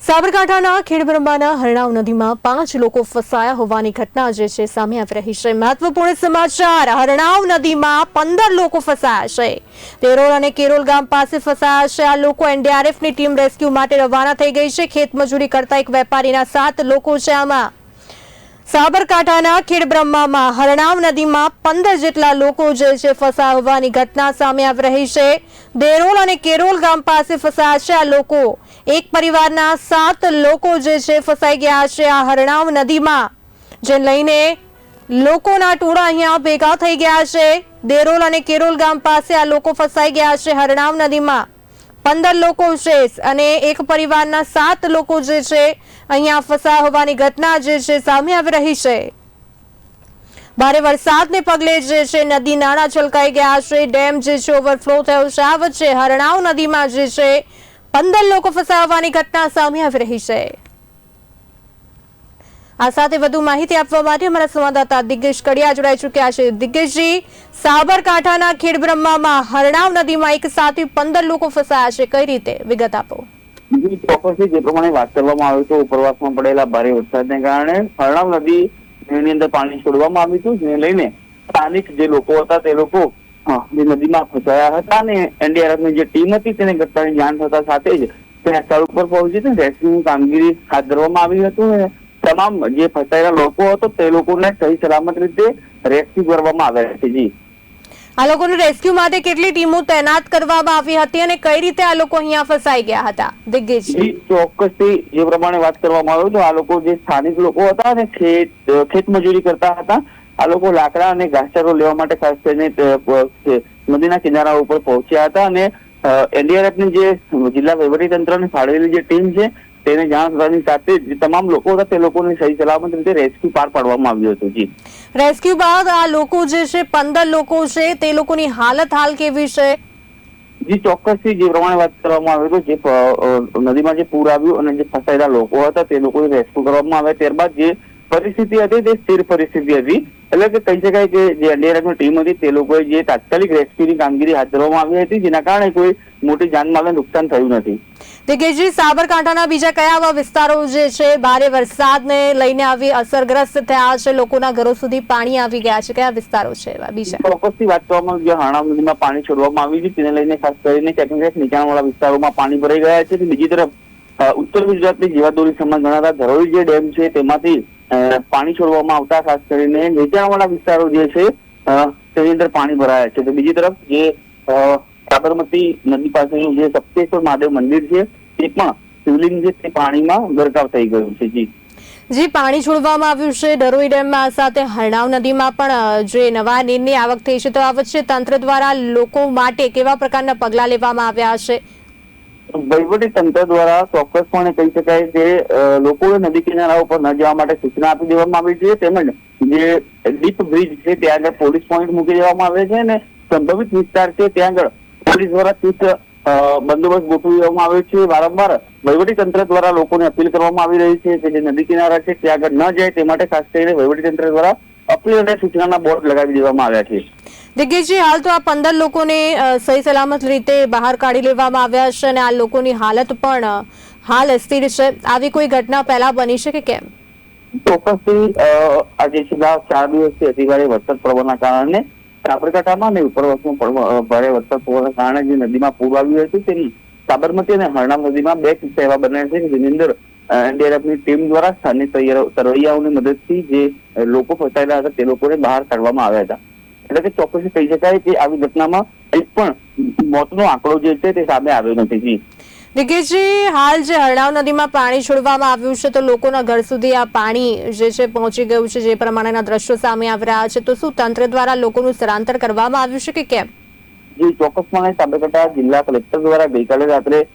સાબરકાંઠાના ખેડબ્રહ્માના હરણાવ નદીમાં 5 લોકો ફસાયા હોવાની ઘટના જે છે સામે આવી રહી છે। મહત્વપૂર્ણ સમાચાર, હરણાવ નદીમાં 15 લોકો ફસાયા છે। તેરોલ અને કેરોલ ગામ પાસે ફસાયા છે। આ લોકો એનડીઆરએફની ટીમ રેસ્ક્યુ માટે રવાના થઈ ગઈ છે। ખેતમજૂરી કરતા એક વેપારીના 7 લોકો છે। આમાં સાબરકાંઠાના ખેડબ્રહ્મામાં હરણાવ નદીમાં 15 જેટલા લોકો જે છે ફસાયા હોવાની ઘટના સામે આવી રહી છે। દેરોલ અને કેરોલ ગામ પાસે ફસાયા છે। આ લોકો એક પરિવારના 7 લોકો જે છે ફસાઈ ગયા છે આ હરણાવ નદીમાં, જે લઈને લોકોના ટોળા અહીંયા ભેગા થઈ ગયા છે। દેરોલ અને કેરોલ ગામ પાસે આ લોકો ફસાઈ ગયા છે। હરણાવ નદીમાં 15 લોકો છે અને એક પરિવારના 7 લોકો જે છે અહીંયા ફસાયા હોવાની ઘટના જે છે સામે આવી રહી છે। ભારે વરસાદને પગલે જે છે નદી નાળા છલકાઈ ગયા છે। ડેમ જે છે ઓવરફ્લો થયો છે। આ વચ્ચે હરણાવ નદીમાં જે છે 15 લોકો ફસાયા હોવાની ઘટના સામે આવી રહી છે। આ સાથે વધુ માહિતી આપવા માટે અમારા સંવાદદાતા દિગ્ગજ કડિયા જોડાઈ ચૂક્યા છે। દિગ્ગજજી, સાબરકાંઠાના ખેડબ્રહ્મામાં હરણાવ નદીમાં એક સાથે 15 લોકો ફસાયા છે, કઈ રીતે વિગત આપો? ચોક્કસથી જે પ્રમાણે વાત કરવામાં આવી તો ઉપરવાસમાં પડેલા ભારે વરસાદને કારણે હરણાવ નદીની અંદર પાણી છોડવામાં આવ્યું હતું, જેને લઈને સ્થાનિક જે લોકો હતા તે લોકો જે નદીમાં ફસાયા હતા અને એનડીઆરએફની જે ટીમ હતી તેને ઘટનાની જાણ થતા સાથે જ તે સ્થળ ઉપર પહોંચી રેસ્ક્યુની કામગીરી હાથ ધરવામાં આવી હતી। તમામ જે ફસાયેલા લોકો હતો તે લોકોને સહી સલામત રીતે રેસ્ક્યુ કરવામાં આવ્યા છે। જી, આ લોકોને રેસ્ક્યુ માટે કેટલી ટીમો તૈનાત કરવામાં આવી હતી અને કઈ રીતે આ લોકો અહીંયા ફસાઈ ગયા હતા? દિગ્ગજ, ચોક્કસથી જે પ્રમાણે વાત કરવામાં આવ્યું તો આ લોકો જે સ્થાનિક લોકો હતા અને ખેત મજૂરી કરતા હતા। આ લોકો લાકડા અને ઘાસચારો લેવા માટે ખાસ કરીને નદીના કિનારા ઉપર પહોંચ્યા હતા અને એનડીઆરએફની જે જિલ્લા વહીવટીતંત્રને ફાળવેલી જે ટીમ છે તેને જાણ થતાની સાથે જ તમામ લોકો હતા તે લોકોને સહી સલામત રીતે રેસ્ક્યુ પાર પાડવામાં આવ્યું હતું। જી, રેસ્ક્યુ બાદ આ લોકો જે છે 15 લોકો છે તે લોકોની હાલત હાલ કેવી છે? જી, ચોક્કસથી જે પ્રમાણે વાત કરવામાં આવી તો જે નદીમાં જે પૂર આવ્યું અને જે ફસાયેલા લોકો હતા તે લોકોને રેસ્ક્યુ કરવામાં આવ્યા, ત્યારબાદ જે પરિસ્થિતિ હતી તે સ્થિર પરિસ્થિતિ હતી। એટલે કે કહી શકાય કે જે એનડીઆરએફની ટીમ હતી તે લોકોએ જે તાત્કાલિક રેસ્ક્યુની કામગીરી હાથ ધરવામાં આવી હતી, જેના કારણે કોઈ મોટી જાનમાલને નુકસાન થયું નથી। દિગ્ગજજી, સાબરકાંઠાના બીજા કયા આવા વિસ્તારો જે છે ભારે વરસાદને લઈને આવી અસરગ્રસ્ત થયા છે, લોકોના ઘરો સુધી પાણી આવી ગયા છે, કયા વિસ્તારો છે બીજા? ચોક્કસથી વાત કરવામાં જે હરણાવ નદીમાં પાણી છોડવામાં આવ્યું છે તેને લઈને ખાસ કરીને ક્યાંક નીચાણવાળા વિસ્તારોમાં પાણી ભરાઈ ગયા છે। બીજી તરફ ઉત્તર ગુજરાતની જીવાદોરી સમાન ગણાતા ધરોઈ જે ડેમ છે તેમાંથી પાણી છોડવામાં આવતા ખાસ કરીને નીચાણવાળા વિસ્તારો જે છે તેની અંદર પાણી ભરાયા છે। તો બીજી તરફ જે સાબરમતી નદી પાસેનું જે સપ્તેશ્વર મહાદેવ મંદિર છે તે પણ શિવલિંગ છે તે પાણીમાં ગરકાવ થઈ ગયું છે। જી, પાણી છોડવામાં આવ્યું છે ધરોઈ ડેમમાં, સાથે હરણાવ નદીમાં પણ જે નવા નીરની આવક થઈ છે, તો આ વચ્ચે તંત્ર દ્વારા લોકો માટે કેવા પ્રકારના પગલાં લેવામાં આવ્યા છે? વહીવટી તંત્ર દ્વારા ચોક્કસપણે કહી શકાય કે લોકોએ નદી કિનારા ઉપર ન જવા માટે સૂચના આપી દેવામાં આવી છે, તેમજ જે ડીપ બ્રિજ છે ત્યાં આગળ પોલીસ પોઈન્ટ મૂકી દેવામાં આવે છે અને સંભવિત વિસ્તાર છે ત્યાં આગળ પોલીસ દ્વારા ચુસ્ત બંદોબસ્ત ગોઠવી દેવામાં આવ્યો છે। વારંવાર વહીવટી તંત્ર દ્વારા લોકોને અપીલ કરવામાં આવી રહી છે કે જે નદી કિનારા છે ત્યાં આગળ ન જાય તે માટે ખાસ કરીને વહીવટી તંત્ર દ્વારા અપીલ અને સૂચનાના બોર્ડ લગાવી દેવામાં આવ્યા છે। દિગ્ગજજી, હાલ તો આ 15 લોકોને સહી સલામત રીતે બહાર કાઢી લેવામાં આવ્યા છે અને આ લોકોની હાલત પણ હાલ અસ્થિર છે। આવી કોઈ ઘટના પહેલા બની છે કે કેમ? ચોક્કસથી આજે છેલ્લા 4 દિવસથી અતિભારે વરસાદ પડવાના કારણે સાબરકાંઠામાં અને ઉપરવાસમાં ભારે વરસાદ પડવાના કારણે જે નદીમાં પૂર આવ્યું હતું તેની સાબરમતી અને હરણાવ નદીમાં 2 કિસ્સા એવા બન્યા છે જેની અંદર એનડીઆરએફની ટીમ દ્વારા સ્થાનિક તરવૈયાઓની મદદથી જે લોકો ફસાયેલા હતા તે લોકોને બહાર કાઢવામાં આવ્યા હતા। એટલે કે ચોક્કસથી કહી શકાય કે આવી ઘટનામાં એક પણ મોતનો આંકડો જે છે તે સામે આવ્યો નથી। દિગ્ગજજી, હાલ જે હરણાવ નદીમાં પાણી છોડવામાં આવ્યું છે તો લોકોના ઘર સુધી આ પાણી જે છે પહોંચી ગયું છે, જે પ્રમાણેના દ્રશ્યો સામે આવી રહ્યા છે, તો શું તંત્ર દ્વારા લોકોનું સ્થળાંતર કરવામાં આવ્યું છે કે કેમ? જી, ચોક્કસપણે સાબરકાંઠા જિલ્લા કલેક્ટર દ્વારા ગઈકાલે રાત્રે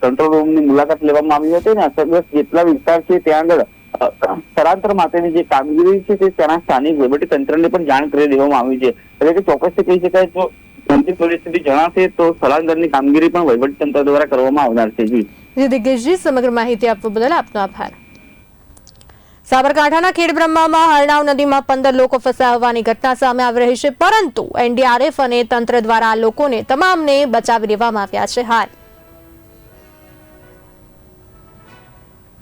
કંટ્રોલ રૂમની મુલાકાત લેવામાં આવી હતી અને અસરગ્રસ્ત જેટલા વિસ્તાર છે ત્યાં આગળ સ્થળાંતર માટેની જે કામગીરી છે તે ત્યાંના સ્થાનિક વહીવટી તંત્રને પણ જાણ કરી દેવામાં આવી છે। એટલે કે ચોક્કસથી કહી શકાય તો ગંભીર પરિસ્થિતિ જણાશે તો સ્થળાંતરની કામગીરી પણ વહીવટી તંત્ર દ્વારા કરવામાં આવનાર છે। જી દિગ્ગજજી, સમગ્ર માહિતી આપવા બદલ આપનો આભાર। સાબરકાંઠાના ખેડબ્રહ્મામાં હરણાવ નદીમાં 15 લોકો ફસાયા હોવાની ઘટના સામે આવી રહી છે, પરંતુ એનડીઆરએફ અને તંત્ર દ્વારા લોકોને તમામને બચાવી લેવામાં આવ્યા છે। હાલ